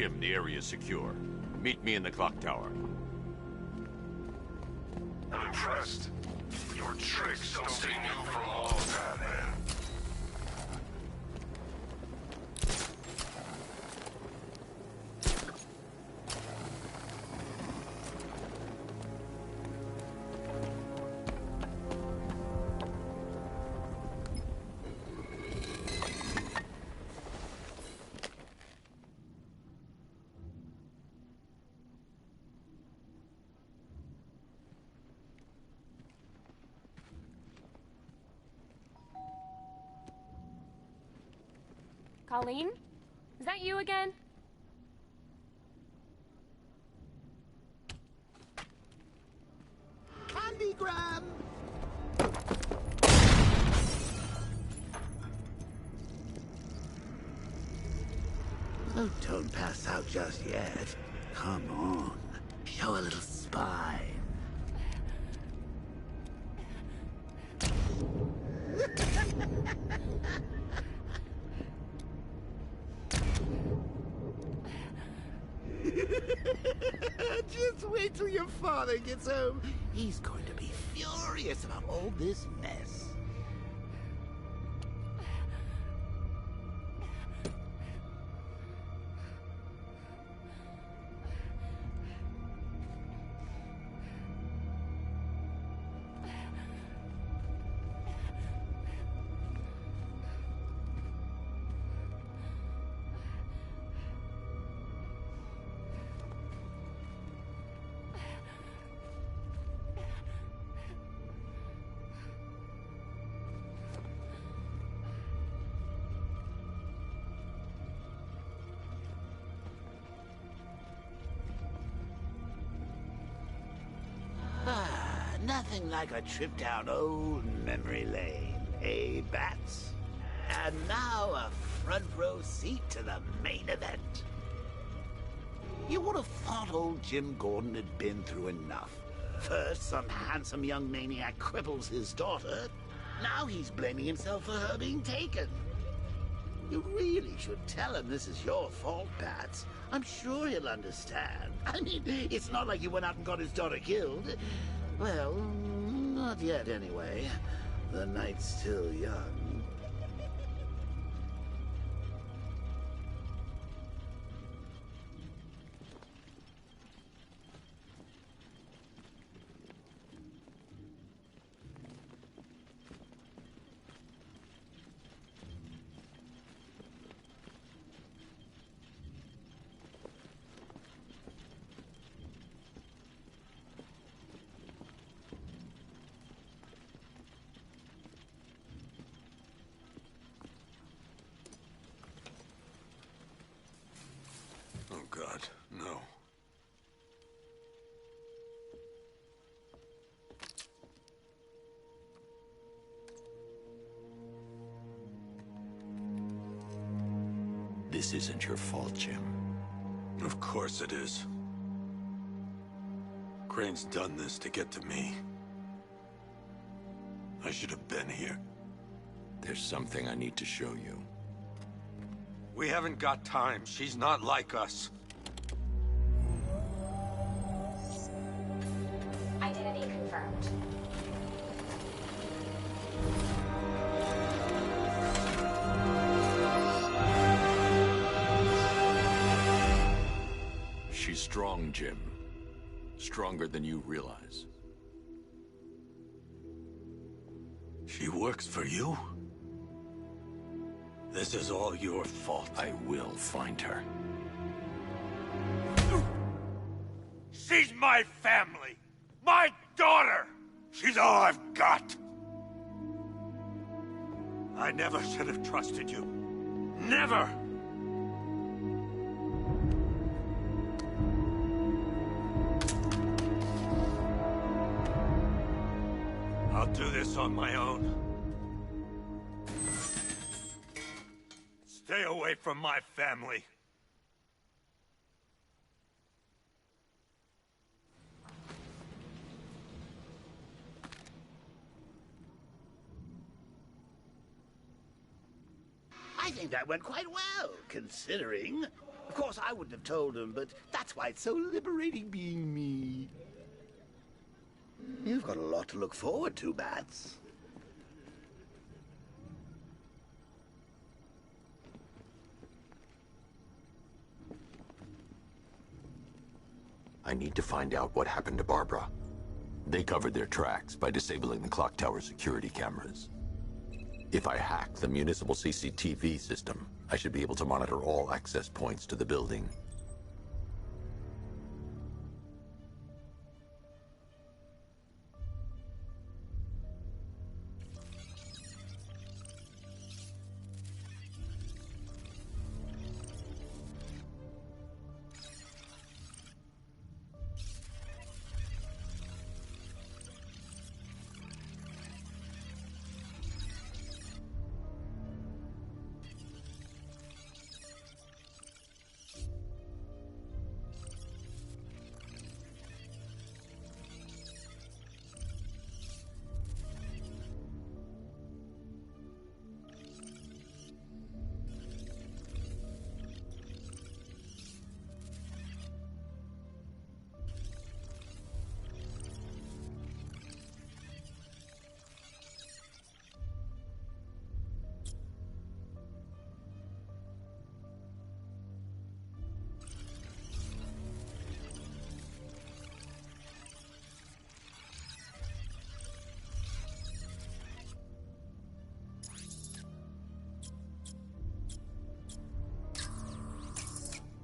Jim, the area's secure. Meet me in the clock tower. I'm impressed. Your tricks don't stay new for long, Batman. Colleen? Is that you again? Candygram! Oh, don't pass out just yet. Come on. Show a little spine. Just wait till your father gets home. He's going to be furious about all this mess. Nothing like a trip down old memory lane, eh, Bats? And now a front row seat to the main event. You would have thought old Jim Gordon had been through enough. First, some handsome young maniac cripples his daughter. Now he's blaming himself for her being taken. You really should tell him this is your fault, Bats. I'm sure he'll understand. I mean, it's not like you went out and got his daughter killed. Well, not yet anyway. The night's still young. Oh, God, no. This isn't your fault, Jim. Of course it is. Crane's done this to get to me. I should have been here. There's something I need to show you. We haven't got time. She's not like us. Identity confirmed. She's strong, Jim. Stronger than you realize. She works for you? This is all your fault. I will find her. She's my family! My daughter! She's all I've got! I never should have trusted you. Never! I'll do this on my own. Stay away from my family. I think that went quite well, considering. Of course, I wouldn't have told him, but that's why it's so liberating being me. You've got a lot to look forward to, Bats. I need to find out what happened to Barbara. They covered their tracks by disabling the clock tower security cameras. If I hack the municipal CCTV system, I should be able to monitor all access points to the building.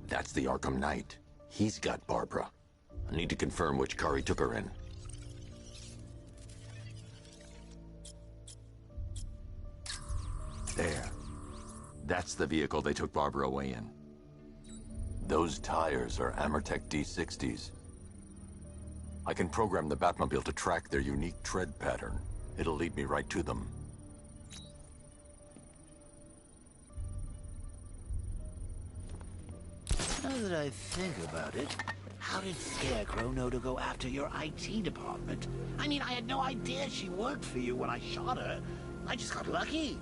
That's the Arkham Knight. He's got Barbara. I need to confirm which car he took her in. There. That's the vehicle they took Barbara away in. Those tires are Amertech D60s. I can program the Batmobile to track their unique tread pattern. It'll lead me right to them. Now that I think about it, how did Scarecrow know to go after your IT department? I mean, I had no idea she worked for you when I shot her. I just got lucky.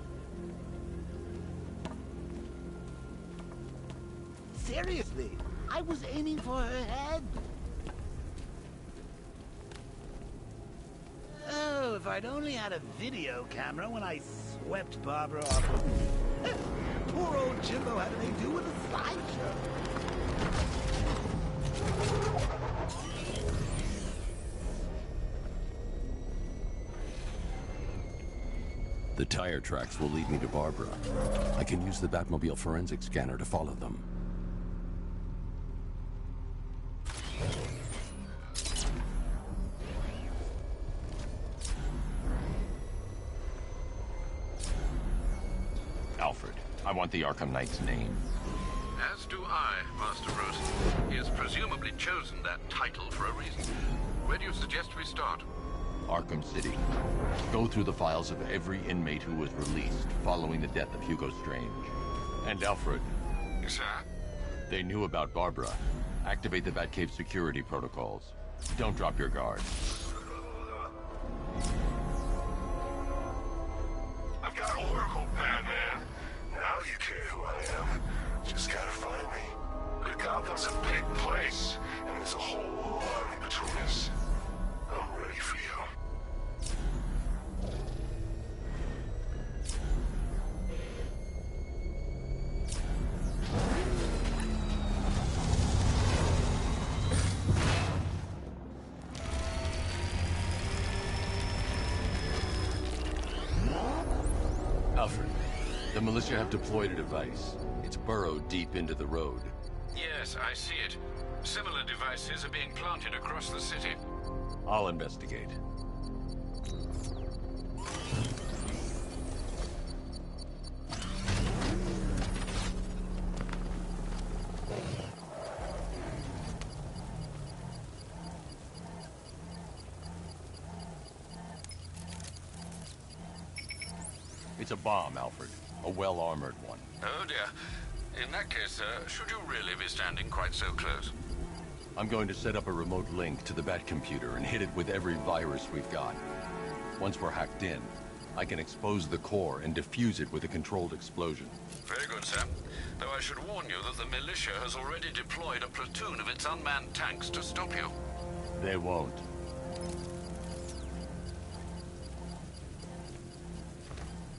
Seriously, I was aiming for her head. Oh, if I'd only had a video camera when I swept Barbara off. Poor old Jimbo had to make do with a slideshow. The tire tracks will lead me to Barbara. I can use the Batmobile forensic scanner to follow them. Alfred, I want the Arkham Knight's name. As do I, Master Bruce. He has presumably chosen that title for a reason. Where do you suggest we start? Arkham City. Go through the files of every inmate who was released following the death of Hugo Strange. And Alfred. Yes, sir? They knew about Barbara. Activate the Batcave security protocols. Don't drop your guard. I've got Oracle, Batman. Now you care who I am. Just gotta find me. But Gotham's a big place, and there's a whole army between us. I'm ready for you. Alfred, the militia have deployed a device. It's burrowed deep into the road. Yes, I see it. Similar devices are being planted across the city. I'll investigate. It's a bomb, Alfred. A well-armored one. Oh dear. In that case, should you really be standing quite so close? I'm going to set up a remote link to the Batcomputer and hit it with every virus we've got. Once we're hacked in, I can expose the core and defuse it with a controlled explosion. Very good, sir. Though I should warn you that the militia has already deployed a platoon of its unmanned tanks to stop you. They won't.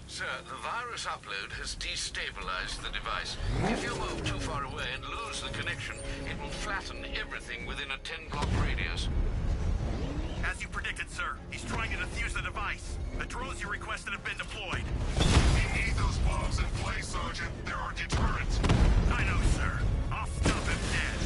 Sir, the virus upload has destabilized the device. If you move too far away and lose the connection, it will flatten everything within a 10-block radius. As you predicted, sir, he's trying to defuse the device. The drones you requested have been deployed. We need those bombs in place, Sergeant. They're our deterrent. I know, sir. I'll stop him dead.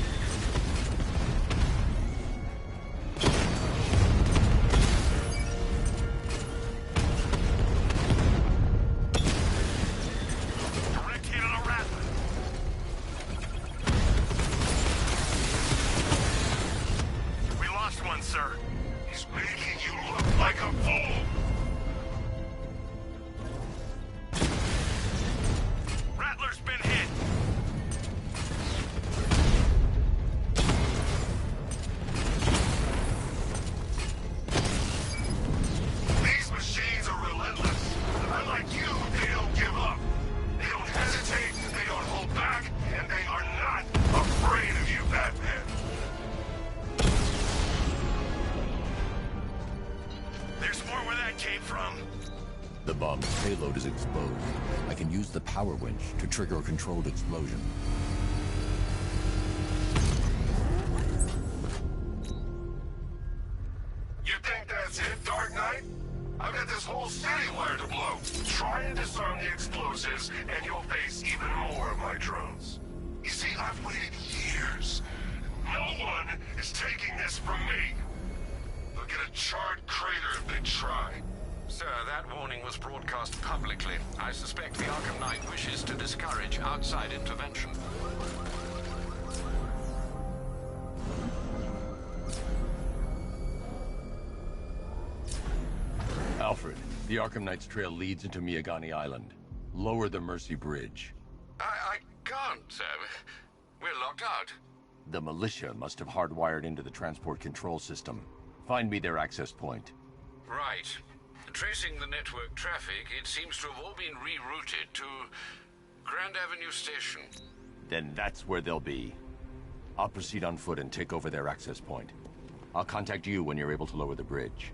Direct hit on a Rattler. We lost one, sir. He's making you look like a fool! Rattler's been hit. These machines are relentless. Unlike you, they don't give up. They don't hesitate, they don't hold back, and they are not afraid of you, Batman. There's more where that came from. The bomb's payload is exposed. I can use the power winch to trigger a controlled explosion. You think that's it, Dark Knight? I've got this whole city wired to blow. Try and disarm the explosives, and you'll face even more of my drones. You see, I've waited years. No one is taking this from me. They'll get a charred crater if they try. Sir, that warning was broadcast publicly. I suspect the Arkham Knight wishes to discourage outside intervention. Alfred, the Arkham Knight's trail leads into Miagani Island. Lower the Mercy Bridge. I can't, sir. We're locked out. The militia must have hardwired into the transport control system. Find me their access point. Right. Tracing the network traffic, it seems to have all been rerouted to Grand Avenue Station. Then that's where they'll be. I'll proceed on foot and take over their access point. I'll contact you when you're able to lower the bridge.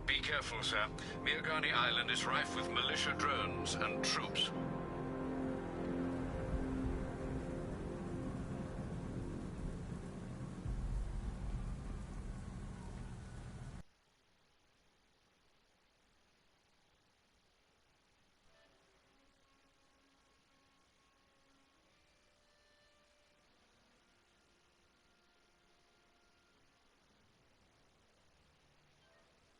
Be careful, sir. Miagani Island is rife with militia drones and troops.